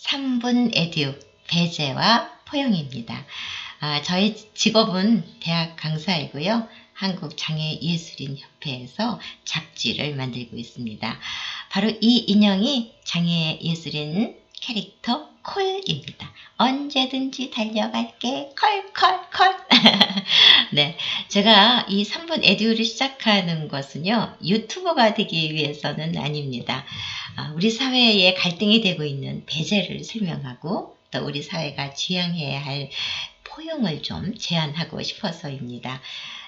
3분 에듀 배재와 포영입니다. 저의 직업은 대학 강사이고요. 한국장애예술인협회에서 잡지를 만들고 있습니다. 바로 이 인형이 장애예술인 캐릭터 콜입니다. 언제든지 달려갈게 콜콜콜. 네, 제가 이 3분 에듀를 시작하는 것은요, 유튜버가 되기 위해서는 아닙니다. 우리 사회에 갈등이 되고 있는 배제를 설명하고 또 우리 사회가 지향해야 할 포용을 좀 제안하고 싶어서입니다.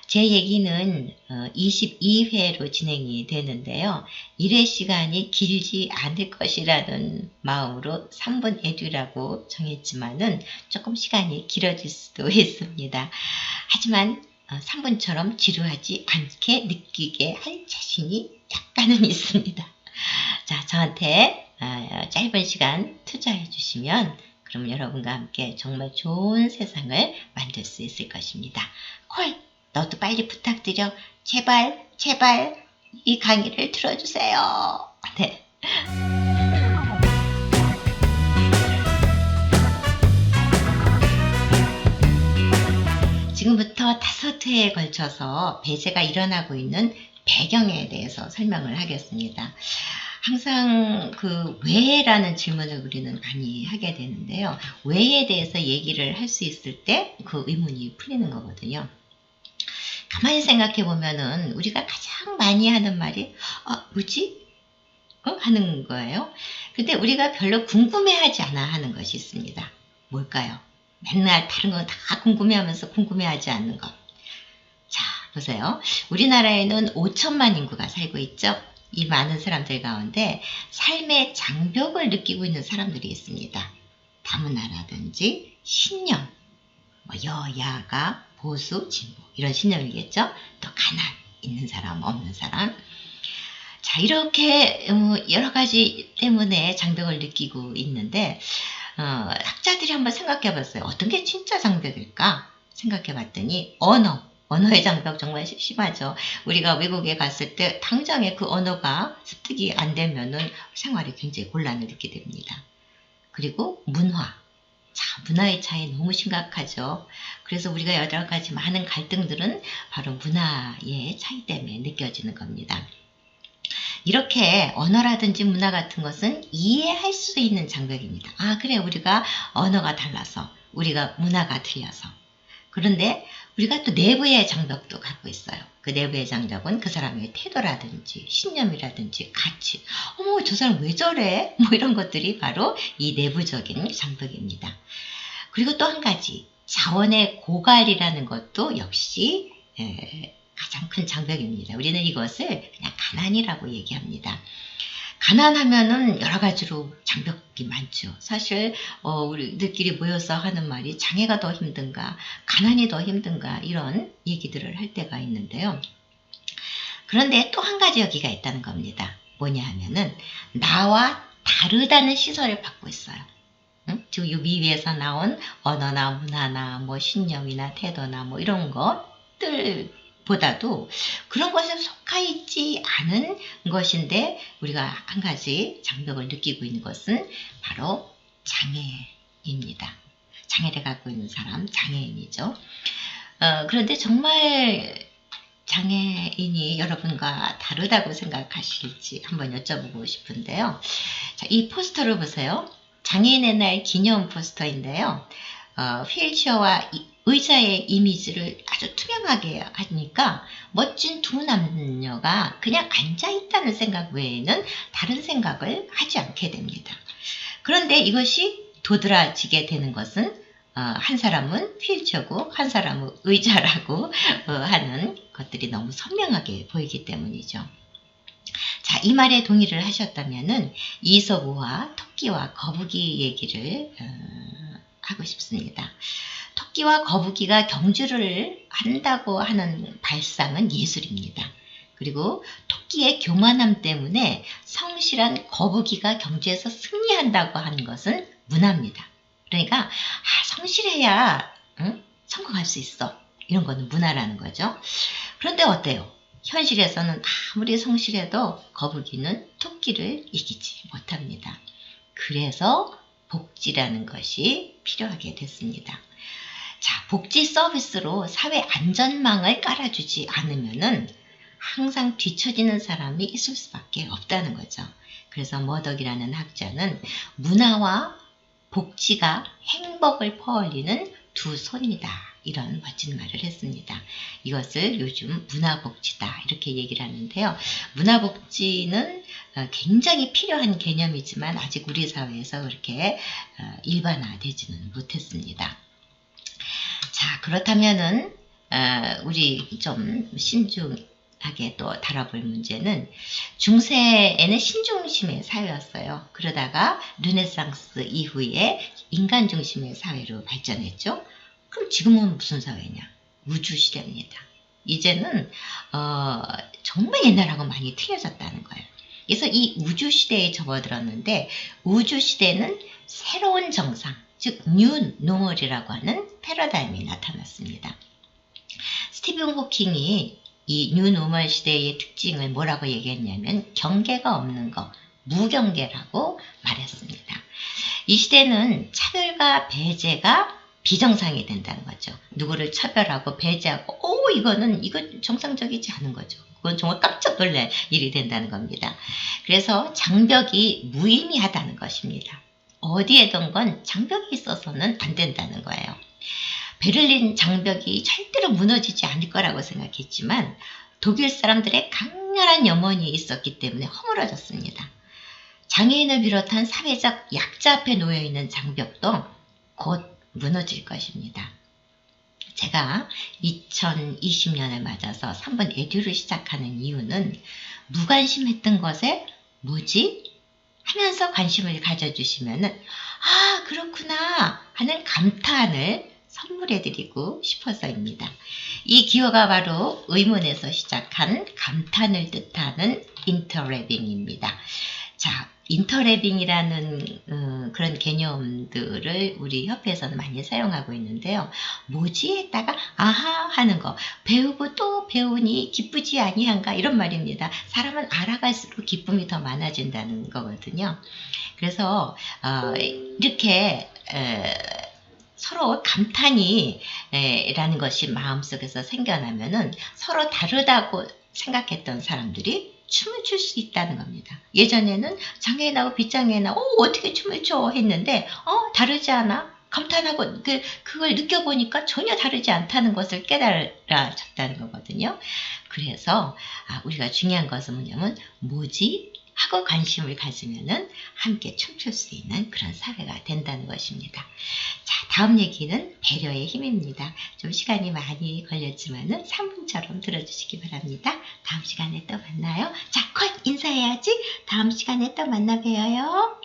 제 얘기는 22회로 진행이 되는데요. 1회 시간이 길지 않을 것이라는 마음으로 3분 에듀라고 정했지만은 조금 시간이 길어질 수도 있습니다. 하지만 3분처럼 지루하지 않게 느끼게 할 자신이 약간은 있습니다. 자, 저한테 짧은 시간 투자해 주시면 그럼 여러분과 함께 정말 좋은 세상을 만들 수 있을 것입니다. 콜! 너도 빨리 부탁드려. 제발 제발 이 강의를 들어주세요. 네. 지금부터 5회에 걸쳐서 배제가 일어나고 있는 배경에 대해서 설명을 하겠습니다. 항상 그 왜라는 질문을 우리는 많이 하게 되는데요. 왜에 대해서 얘기를 할 수 있을 때 그 의문이 풀리는 거거든요. 가만히 생각해 보면은 우리가 가장 많이 하는 말이 뭐지? 하는 거예요. 근데 우리가 별로 궁금해하지 않아 하는 것이 있습니다. 뭘까요? 맨날 다른 건 다 궁금해하면서 궁금해하지 않는 것. 자, 보세요. 우리나라에는 5천만 인구가 살고 있죠. 이 많은 사람들 가운데 삶의 장벽을 느끼고 있는 사람들이 있습니다. 다문화라든지 신념, 여야가 보수, 진보 이런 신념이겠죠. 또 가난, 있는 사람, 없는 사람. 자, 이렇게 여러 가지 때문에 장벽을 느끼고 있는데 학자들이 한번 생각해 봤어요. 어떤 게 진짜 장벽일까? 생각해 봤더니 언어의 장벽 정말 심하죠. 우리가 외국에 갔을 때 당장에 그 언어가 습득이 안 되면은 생활이 굉장히 곤란을 느끼게 됩니다. 그리고 문화. 자, 문화의 차이 너무 심각하죠. 그래서 우리가 여러 가지 많은 갈등들은 바로 문화의 차이 때문에 느껴지는 겁니다. 이렇게 언어라든지 문화 같은 것은 이해할 수 있는 장벽입니다. 그래, 우리가 언어가 달라서, 우리가 문화가 틀려서. 그런데 우리가 또 내부의 장벽도 갖고 있어요. 그 내부의 장벽은 그 사람의 태도라든지 신념이라든지 가치. 어머, 저 사람 왜 저래? 뭐 이런 것들이 바로 이 내부적인 장벽입니다. 그리고 또 한 가지, 자원의 고갈이라는 것도 역시 가장 큰 장벽입니다. 우리는 이것을 그냥 가난이라고 얘기합니다. 가난하면은 여러 가지로 장벽이 많죠. 사실 우리들끼리 모여서 하는 말이 장애가 더 힘든가, 가난이 더 힘든가 이런 얘기들을 할 때가 있는데요. 그런데 또 한 가지 여기가 있다는 겁니다. 뭐냐 하면은 나와 다르다는 시선을 받고 있어요. 지금 이 위에서 나온 언어나 문화나 뭐 신념이나 태도나 뭐 이런 것들 보다도 그런 것에 속하 있지 않은 것인데 우리가 한 가지 장벽을 느끼고 있는 것은 바로 장애입니다. 장애를 갖고 있는 사람, 장애인이죠. 그런데 정말 장애인이 여러분과 다르다고 생각하실지 한번 여쭤보고 싶은데요. 자, 이 포스터를 보세요. 장애인의 날 기념 포스터인데요. 휠체어와 의자의 이미지를 아주 투명하게 하니까 멋진 두 남녀가 그냥 앉아있다는 생각 외에는 다른 생각을 하지 않게 됩니다. 그런데 이것이 도드라지게 되는 것은 한 사람은 휠체어고 한 사람은 의자라고 하는 것들이 너무 선명하게 보이기 때문이죠. 자, 이 말에 동의를 하셨다면은 이솝우와 토끼와 거북이 얘기를 하고 싶습니다. 토끼와 거북이가 경주를 한다고 하는 발상은 예술입니다. 그리고 토끼의 교만함 때문에 성실한 거북이가 경주에서 승리한다고 하는 것은 문화입니다. 그러니까 성실해야 성공할 수 있어. 이런 거는 문화라는 거죠. 그런데 어때요? 현실에서는 아무리 성실해도 거북이는 토끼를 이기지 못합니다. 그래서 복지라는 것이 필요하게 됐습니다. 자, 복지 서비스로 사회 안전망을 깔아주지 않으면은 항상 뒤처지는 사람이 있을 수밖에 없다는 거죠. 그래서 머덕이라는 학자는 문화와 복지가 행복을 퍼올리는 두 손이다. 이런 멋진 말을 했습니다. 이것을 요즘 문화복지다 이렇게 얘기를 하는데요. 문화복지는 굉장히 필요한 개념이지만 아직 우리 사회에서 그렇게 일반화되지는 못했습니다. 자, 그렇다면은 우리 좀 신중하게 또 다뤄볼 문제는 중세에는 신중심의 사회였어요. 그러다가 르네상스 이후에 인간 중심의 사회로 발전했죠. 그럼 지금은 무슨 사회냐? 우주시대입니다. 이제는 정말 옛날하고 많이 틀려졌다는 거예요. 그래서 이 우주시대에 접어들었는데 우주시대는 새로운 정상, 즉 뉴 노멀이라고 하는 패러다임이 나타났습니다. 스티븐 호킹이 이 뉴 노멀 시대의 특징을 뭐라고 얘기했냐면 경계가 없는 것, 무경계라고 말했습니다. 이 시대는 차별과 배제가 비정상이 된다는 거죠. 누구를 차별하고 배제하고 이건 정상적이지 않은 거죠. 그건 정말 깜짝 놀랄 일이 된다는 겁니다. 그래서 장벽이 무의미하다는 것입니다. 어디에든 건 장벽이 있어서는 안 된다는 거예요. 베를린 장벽이 절대로 무너지지 않을 거라고 생각했지만 독일 사람들의 강렬한 염원이 있었기 때문에 허물어졌습니다. 장애인을 비롯한 사회적 약자 앞에 놓여있는 장벽도 곧 무너질 것입니다. 제가 2020년을 맞아서 3번 에듀를 시작하는 이유는 무관심했던 것에 뭐지? 하면서 관심을 가져주시면은 그렇구나 하는 감탄을 선물해드리고 싶어서입니다. 이 기호가 바로 의문에서 시작한 감탄을 뜻하는 인터랩빙입니다. 자, 인터랩빙이라는 그런 개념들을 우리 협회에서는 많이 사용하고 있는데요. 뭐지? 했다가 아하 하는 거. 배우고 또 배우니 기쁘지 아니한가 이런 말입니다. 사람은 알아갈수록 기쁨이 더 많아진다는 거거든요. 그래서 이렇게 서로 감탄이 라는 것이 마음속에서 생겨나면은 서로 다르다고 생각했던 사람들이 춤을 출 수 있다는 겁니다. 예전에는 장애인하고 비장애인하고 어떻게 춤을 춰 했는데 다르지 않아? 감탄하고 그걸 느껴보니까 전혀 다르지 않다는 것을 깨달아졌다는 거거든요. 그래서 우리가 중요한 것은 뭐냐면 뭐지? 하고 관심을 가지면은 함께 춤출 수 있는 그런 사회가 된다는 것입니다. 자, 다음 얘기는 배려의 힘입니다. 좀 시간이 많이 걸렸지만은 3분처럼 들어주시기 바랍니다. 다음 시간에 또 만나요. 자, 컷 인사해야지. 다음 시간에 또 만나 봬요.